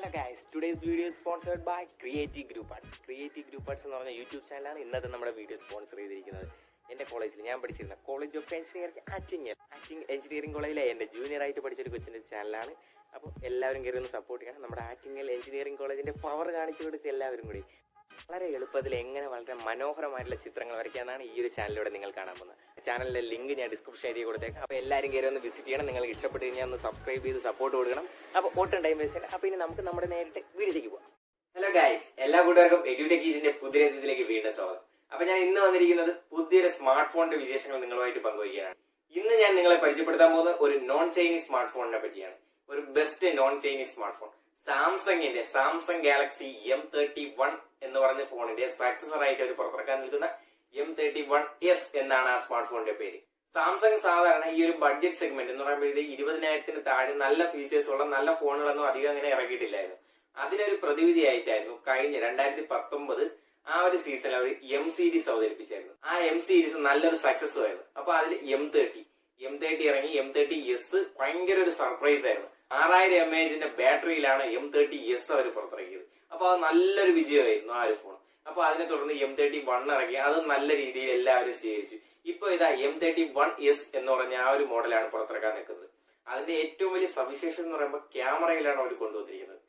Hello guys, today's video is sponsored by Creative Group Arts. Creative Group Arts എന്ന് പറഞ്ഞ YouTube ചാനലാണ് ഇന്നത്തെ നമ്മുടെ വീഡിയോ സ്പോൺസർ ചെയ്തിരിക്കുന്നത്. എൻ്റെ കോളേജിൽ ഞാൻ പഠിച്ചിരുന്ന college of engineering Attingal engineering കോളേജിലെ എൻ്റെ ജൂനിയറായിട്ട് പഠിച്ചൊരു കൊച്ചിൻ്റെ ചാനലാണ്. അപ്പോൾ എല്ലാവരും കയറി ഒന്ന് സപ്പോർട്ട് ചെയ്യണം. നമ്മുടെ ആറ്റിങ്ങൽ എഞ്ചിനീയറിംഗ് കോളേജിൻ്റെ പവർ കാണിച്ചു കൊടുക്കുക എല്ലാവരും കൂടി. വളരെ എളുപ്പത്തിൽ എങ്ങനെ വളരെ മനോഹരമായിട്ടുള്ള ചിത്രങ്ങൾ വരയ്ക്കാനാണ് ഈ ഒരു ചാനലിലൂടെ നിങ്ങൾ കാണാൻ പോകുന്നത്. ചാനലിൻ്റെ ലിങ്ക് ഞാൻ ഡിസ്ക്രിപ്ഷൻ ഏരിയ കൊടുത്തേക്കാം. അപ്പോൾ എല്ലാവരും കയറി ഒന്ന് വിസിറ്റ് ചെയ്യണം. നിങ്ങൾക്ക് ഇഷ്ടപ്പെട്ട് കഴിഞ്ഞാൽ ഒന്ന് സബ്സ്ക്രൈബ് ചെയ്ത് സപ്പോർട്ട് കൊടുക്കണം. അപ്പോൾ ഒട്ടും ടൈം വേസ്റ്റ് ചെയ്യണം. അപ്പോൾ ഇനി നമുക്ക് നമ്മുടെ നേരിട്ട് വീഡിയോയിലേക്ക് പോകാം. ഹലോ ഗൈസ്, എല്ലാ കൂട്ടുകാർക്കും എഡ്യൂടെക്കീസിന്റെ പുതിയ ഇതിലേക്ക് വീണ്ടും സ്വാഗതം. അപ്പോൾ ഞാൻ ഇന്ന് വന്നിരിക്കുന്നത് പുതിയൊരു സ്മാർട്ട് ഫോണിന്റെ വിശേഷങ്ങൾ നിങ്ങളുമായിട്ട് പങ്കുവയ്ക്കാനാണ്. ഇന്ന് ഞാൻ നിങ്ങളെ പരിചയപ്പെടുത്താൻ പോകുന്നത് ഒരു നോൺ ചൈനീസ് സ്മാർട്ട് ഫോണിനെ പറ്റിയാണ്. ഒരു best non Chinese smart phone Samsung Galaxy M31 എന്ന് പറഞ്ഞ ഫോണിന്റെ സക്സസർ ആയിട്ട് ഒരു പുറത്തിറക്കാൻ നിൽക്കുന്ന M31s എന്നാണ് ആ സ്മാർട്ട് ഫോണിന്റെ പേര്. സാംസങ് സാധാരണ ഈ ഒരു ബഡ്ജറ്റ് സെഗ്മെന്റ് എന്ന് പറയുമ്പോഴത്തേക്ക് 20,000 താഴെ നല്ല ഫീച്ചേഴ്സ് ഉള്ള നല്ല ഫോണുകളൊന്നും അധികം അങ്ങനെ ഇറക്കിയിട്ടില്ലായിരുന്നു. അതിനൊരു പ്രതിവിധിയായിട്ടായിരുന്നു കഴിഞ്ഞ 2019 ആ ഒരു സീസണിൽ അവർ M സീരീസ് അവതരിപ്പിച്ചായിരുന്നു. ആ M സീരീസ് നല്ലൊരു സക്സസ് ആയിരുന്നു. അപ്പൊ അതിൽ M30 ഇറങ്ങി. M30s ഭയങ്കര ഒരു സർപ്രൈസ് ആയിരുന്നു. 6000 mAh ബാറ്ററിയിലാണ് M30s അവർ പുറത്തിറക്കിയത്. അപ്പൊ അത് നല്ലൊരു വിജയമായിരുന്നു ആ ഒരു ഫോൺ. അപ്പൊ അതിനെ തുടർന്ന് M31 ഇറങ്ങി. അത് നല്ല രീതിയിൽ എല്ലാവരും സ്വീകരിച്ചു. ഇപ്പൊ ഇതാ M31s എന്ന് പറഞ്ഞ ആ ഒരു മോഡലാണ് പുറത്തിറക്കാൻ നിൽക്കുന്നത്. അതിന്റെ ഏറ്റവും വലിയ സവിശേഷത എന്ന് പറയുമ്പോൾ ക്യാമറയിലാണ് അവർ കൊണ്ടുവന്നിരിക്കുന്നത്.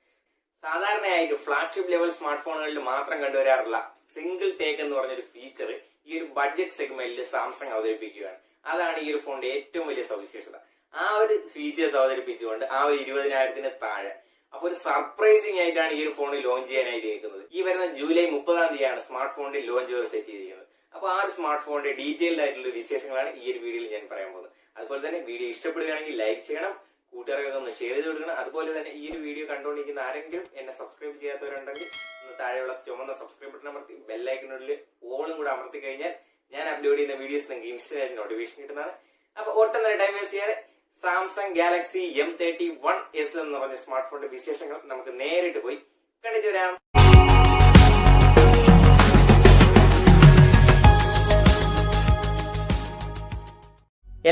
സാധാരണയായിട്ട് ഫ്ലാഗ്ഷിപ്പ് ലെവൽ സ്മാർട്ട് ഫോണുകളിൽ മാത്രം കണ്ടുവരാറുള്ള സിംഗിൾ ടേക്ക് എന്ന് പറഞ്ഞൊരു ഫീച്ചർ ഈ ഒരു ബഡ്ജറ്റ് സെഗ്മെന്റിൽ സാംസങ് അവതരിപ്പിക്കുകയാണ്. അതാണ് ഈ ഒരു ഫോണിന്റെ ഏറ്റവും വലിയ സവിശേഷത. ആ ഒരു ഫീച്ചേഴ്സ് അവതരിപ്പിച്ചുകൊണ്ട് ആ ഒരു 20,000 താഴെ അപ്പൊ ഒരു സർപ്രൈസിംഗ് ആയിട്ടാണ് ഈ ഒരു ഫോൺ ലോഞ്ച് ചെയ്യാനായിട്ട് നിൽക്കുന്നത്. ഈ വരുന്ന ജൂലൈ 30 സ്മാർട്ട് ഫോണിന്റെ ലോഞ്ച് സെറ്റ് ചെയ്തിരിക്കുന്നത്. അപ്പൊ ആ ഒരു സ്മാർട്ട് ഫോണിന്റെ ഡീറ്റെയിൽഡ് ആയിട്ടുള്ള വിശേഷങ്ങളാണ് ഈ ഒരു വീഡിയോയിൽ ഞാൻ പറയാൻ പോകുന്നത്. അതുപോലെ തന്നെ വീഡിയോ ഇഷ്ടപ്പെടുകയാണെങ്കിൽ ലൈക്ക് ചെയ്യണം, കൂട്ടുകാർക്കൊക്കെ ഒന്ന് ഷെയർ ചെയ്ത് കൊടുക്കണം. അതുപോലെ തന്നെ ഈ ഒരു വീഡിയോ കണ്ടുകൊണ്ടിരിക്കുന്ന ആരെങ്കിലും എന്നെ സബ്സ്ക്രൈബ് ചെയ്യാത്തവരുണ്ടെങ്കിൽ ഒന്ന് താഴെയുള്ള ചുമന്ന സബ്സ്ക്രൈബ് ബട്ടൺ അമർത്തി ബെല്ലൈക്കനുള്ളിൽ ഓളും കൂടെ അമർത്തി കഴിഞ്ഞാൽ ഞാൻ അപ്ലോഡ് ചെയ്യുന്ന വീഡിയോസ് നിങ്ങൾക്ക് ഇൻസ്റ്റന്റ് നോട്ടിഫിക്കേഷൻ കിട്ടുന്നതാണ്. അപ്പൊ ഒട്ടും തന്നെ ടൈം വേസ്റ്റ് ചെയ്യാതെ സാംസങ് ഗാലക്സി M31s എന്ന് പറഞ്ഞ സ്മാർട്ട് ഫോണിന്റെ വിശേഷങ്ങൾ നമുക്ക് നേരിട്ട് പോയി കണ്ടിട്ട് വരാം.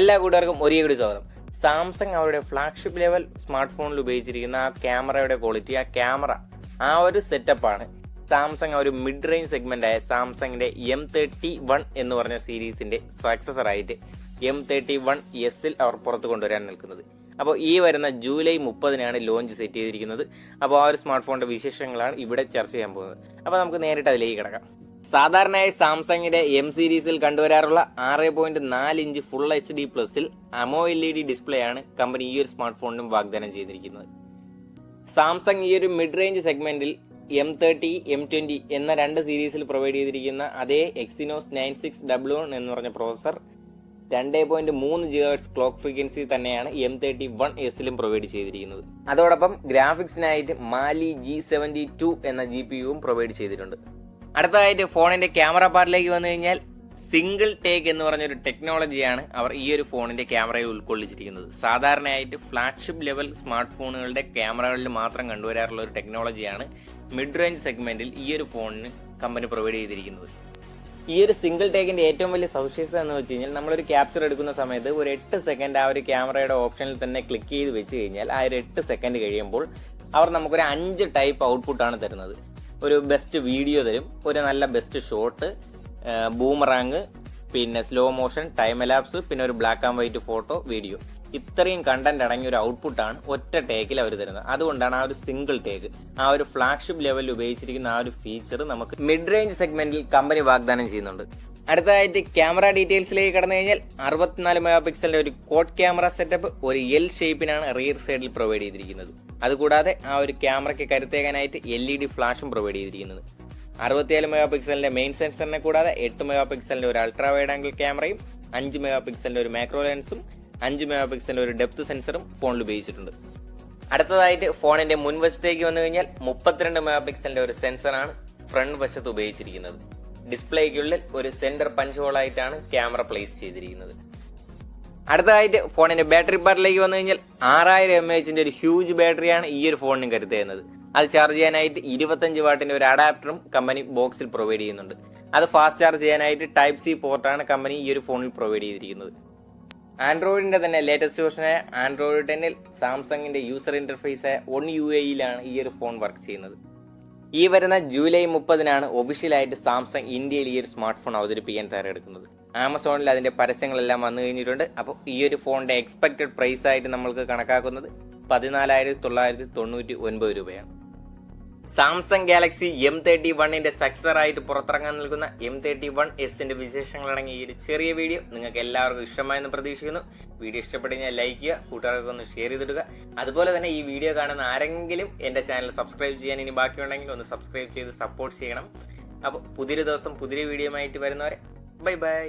എല്ലാ കൂട്ടുകാർക്കും ഒരേ കൂടി സ്വാഗതം. സാംസങ് അവരുടെ ഫ്ലാഗ്ഷിപ്പ് ലെവൽ സ്മാർട്ട് ഫോണിൽ ഉപയോഗിച്ചിരിക്കുന്ന ആ ക്യാമറയുടെ ക്വാളിറ്റി, ആ ഒരു സെറ്റപ്പാണ് സാംസങ് ഒരു മിഡ് റേഞ്ച് സെഗ്മെന്റ് ആയ സാംസങ്ങിന്റെ M31 എന്ന് പറഞ്ഞ സീരീസിന്റെ സക്സസർ ആയിട്ട് M31s അവർ പുറത്ത് കൊണ്ടുവരാൻ നിൽക്കുന്നത്. അപ്പോൾ ഈ വരുന്ന ജൂലൈ 30 ലോഞ്ച് സെറ്റ് ചെയ്തിരിക്കുന്നത്. അപ്പോൾ ആ ഒരു സ്മാർട്ട് ഫോണിന്റെ വിശേഷങ്ങളാണ് ഇവിടെ ചർച്ച ചെയ്യാൻ പോകുന്നത്. അപ്പോൾ നമുക്ക് നേരിട്ട് അതിലേക്ക് കിടക്കാം. സാധാരണയായി സാംസങ്ങിന്റെ M സീരീസിൽ കണ്ടുവരാറുള്ള 6.4 inch full HD+ AMOLED display ആണ് കമ്പനി ഈ ഒരു സ്മാർട്ട് ഫോണിനും വാഗ്ദാനം ചെയ്തിരിക്കുന്നത്. സാംസങ് ഈ ഒരു മിഡ് റേഞ്ച് സെഗ്മെന്റിൽ M30, M20 എന്ന രണ്ട് സീരീസിൽ പ്രൊവൈഡ് ചെയ്തിരിക്കുന്ന അതേ Exynos 9600 എന്ന് പറഞ്ഞ പ്രോസസർ 2.3 GHz ക്ലോക്ക് ഫ്രീക്വൻസി തന്നെയാണ് M31s പ്രൊവൈഡ് ചെയ്തിരിക്കുന്നത്. അതോടൊപ്പം ഗ്രാഫിക്സിനായിട്ട് മാലി G72 എന്ന GPUവും പ്രൊവൈഡ് ചെയ്തിട്ടുണ്ട്. അടുത്തതായിട്ട് ഫോണിന്റെ ക്യാമറ പാർട്ടിലേക്ക് വന്നു കഴിഞ്ഞാൽ സിംഗിൾ ടേക്ക് എന്ന് പറഞ്ഞൊരു ടെക്നോളജിയാണ് അവർ ഈ ഒരു ഫോണിന്റെ ക്യാമറയിൽ ഉൾക്കൊള്ളിച്ചിരിക്കുന്നത്. സാധാരണയായിട്ട് ഫ്ലാഗ്ഷിപ്പ് ലെവൽ സ്മാർട്ട് ഫോണുകളുടെ ക്യാമറകളിൽ മാത്രം കണ്ടുവരാറുള്ള ഒരു ടെക്നോളജിയാണ് മിഡ് റേഞ്ച് സെഗ്മെന്റിൽ ഈ ഒരു ഫോണിന് കമ്പനി പ്രൊവൈഡ് ചെയ്തിരിക്കുന്നത്. ഈ ഒരു സിംഗിൾ ടേക്കിന്റെ ഏറ്റവും വലിയ സവിശേഷത എന്ന് വെച്ച് കഴിഞ്ഞാൽ നമ്മളൊരു ക്യാപ്ചർ എടുക്കുന്ന സമയത്ത് ഒരു 8 സെക്കൻഡ് ആ ഒരു ക്യാമറയുടെ ഓപ്ഷനിൽ തന്നെ ക്ലിക്ക് ചെയ്ത് വെച്ച് കഴിഞ്ഞാൽ ആ ഒരു 8 സെക്കൻഡ് കഴിയുമ്പോൾ അവർ നമുക്കൊരു 5 ടൈപ്പ് ഔട്ട്പുട്ടാണ് തരുന്നത്. ഒരു ബെസ്റ്റ് വീഡിയോ തരും, ഒരു നല്ല ബെസ്റ്റ് ഷോട്ട്, ബൂമറാങ്, പിന്നെ സ്ലോ മോഷൻ, ടൈം എലാപ്സ്, പിന്നെ ഒരു black and white photo, video. ഇത്രയും കണ്ടന്റ് അടങ്ങിയ ഒരു ഔട്ട്പുട്ടാണ് ഒറ്റ ടേക്കിൽ അവർ തരുന്നത്. അതുകൊണ്ടാണ് ആ ഒരു സിംഗിൾ ടേക്ക്, ആ ഒരു ഫ്ലാഗ്ഷിപ്പ് ലെവലിൽ ഉപയോഗിച്ചിരിക്കുന്ന ആ ഒരു ഫീച്ചർ നമുക്ക് മിഡ് റേഞ്ച് സെഗ്മെന്റിൽ കമ്പനി വാഗ്ദാനം ചെയ്യുന്നുണ്ട്. അടുത്തതായിട്ട് ക്യാമറ ഡീറ്റെയിൽസിലേക്ക് കടന്നു കഴിഞ്ഞാൽ 64 MP ഒരു കോഡ് ക്യാമറ സെറ്റപ്പ് ഒരു L ഷേപ്പിനാണ് റിയർ സൈഡിൽ പ്രൊവൈഡ് ചെയ്തിരിക്കുന്നത്. അതുകൂടാതെ ആ ഒരു ക്യാമറയ്ക്ക് കരുത്തേക്കാനായിട്ട് LED ഫ്ലാഷും പ്രൊവൈഡ് ചെയ്തിരിക്കുന്നത്. 64 MP മെയിൻ സെൻസറിനെ കൂടാതെ 8 MP ഒരു അൾട്രാ വൈഡ് ആംഗിൾ ക്യാമറയും 5 MP ഒരു മാക്രോ ലെൻസും 5 MP ഒരു ഡെപ്ത് സെൻസറും ഫോണിൽ ഉപയോഗിച്ചിട്ടുണ്ട്. അടുത്തതായിട്ട് ഫോണിന്റെ മുൻവശത്തേക്ക് വന്നു കഴിഞ്ഞാൽ 32 MP ഒരു സെൻസറാണ് ഫ്രണ്ട് വശത്ത് ഉപയോഗിച്ചിരിക്കുന്നത്. ഡിസ്പ്ലേക്കുള്ളിൽ ഒരു സെന്റർ പഞ്ച് ഹോൾ ആയിട്ടാണ് ക്യാമറ പ്ലേസ് ചെയ്തിരിക്കുന്നത്. അടുത്തതായിട്ട് ഫോണിന്റെ ബാറ്ററി പാർട്ടിലേക്ക് വന്നു കഴിഞ്ഞാൽ 6000 mAh ഒരു ഹ്യൂജ് ബാറ്ററിയാണ് ഈ ഒരു ഫോണിന് കരുതുന്നത്. അത് ചാർജ് ചെയ്യാനായിട്ട് 25 വാട്ടിന്റെ ഒരു അഡാപ്റ്ററും കമ്പനി ബോക്സിൽ പ്രൊവൈഡ് ചെയ്യുന്നുണ്ട്. അത് ഫാസ്റ്റ് ചാർജ് ചെയ്യാനായിട്ട് Type-C പോർട്ടാണ് കമ്പനി ഈ ഒരു ഫോണിൽ പ്രൊവൈഡ് ചെയ്തിരിക്കുന്നത്. ആൻഡ്രോയിഡിൻ്റെ തന്നെ ലേറ്റസ്റ്റ് വേർഷനായ ആൻഡ്രോയിഡ് 10-ൽ സാംസങ്ങിൻ്റെ യൂസർ ഇൻ്റർഫേസായ 1UI-ലാണ് ഈ ഒരു ഫോൺ വർക്ക് ചെയ്യുന്നത്. ഈ വരുന്ന ജൂലൈ 30-നാണ് ഒഫീഷ്യലായിട്ട് സാംസങ് ഇന്ത്യയിൽ ഈ ഒരു സ്മാർട്ട് ഫോൺ അവതരിപ്പിക്കാൻ തയ്യാറെടുക്കുന്നത്. ആമസോണിൽ അതിൻ്റെ പരസ്യങ്ങളെല്ലാം വന്നു കഴിഞ്ഞിട്ടുണ്ട്. അപ്പോൾ ഈ ഒരു ഫോണിൻ്റെ എക്സ്പെക്റ്റഡ് പ്രൈസ് ആയിട്ട് നമ്മൾക്ക് കണക്കാക്കുന്നത് 14,999 രൂപയാണ്. സാംസങ് ഗാലക്സി M31-ന്റെ സക്സർ ആയിട്ട് പുറത്തിറങ്ങാൻ നിൽക്കുന്ന M31s-ന്റെ വിശേഷങ്ങളടങ്ങിയ ഈ ഒരു ചെറിയ വീഡിയോ നിങ്ങൾക്ക് എല്ലാവർക്കും ഇഷ്ടമായെന്ന് പ്രതീക്ഷിക്കുന്നു. വീഡിയോ ഇഷ്ടപ്പെട്ടു കഴിഞ്ഞാൽ ലൈക്ക് ചെയ്യുക, കൂട്ടുകാർക്ക് ഒന്ന് ഷെയർ ചെയ്തിടുക. അതുപോലെ തന്നെ ഈ വീഡിയോ കാണുന്ന ആരെങ്കിലും എൻ്റെ ചാനൽ സബ്സ്ക്രൈബ് ചെയ്യാൻ ഇനി ബാക്കിയുണ്ടെങ്കിൽ ഒന്ന് സബ്സ്ക്രൈബ് ചെയ്ത് സപ്പോർട്ട് ചെയ്യണം. അപ്പോൾ പുതിയൊരു ദിവസം പുതിയൊരു വീഡിയോ ആയിട്ട് വരുന്നവരെ ബൈ ബൈ.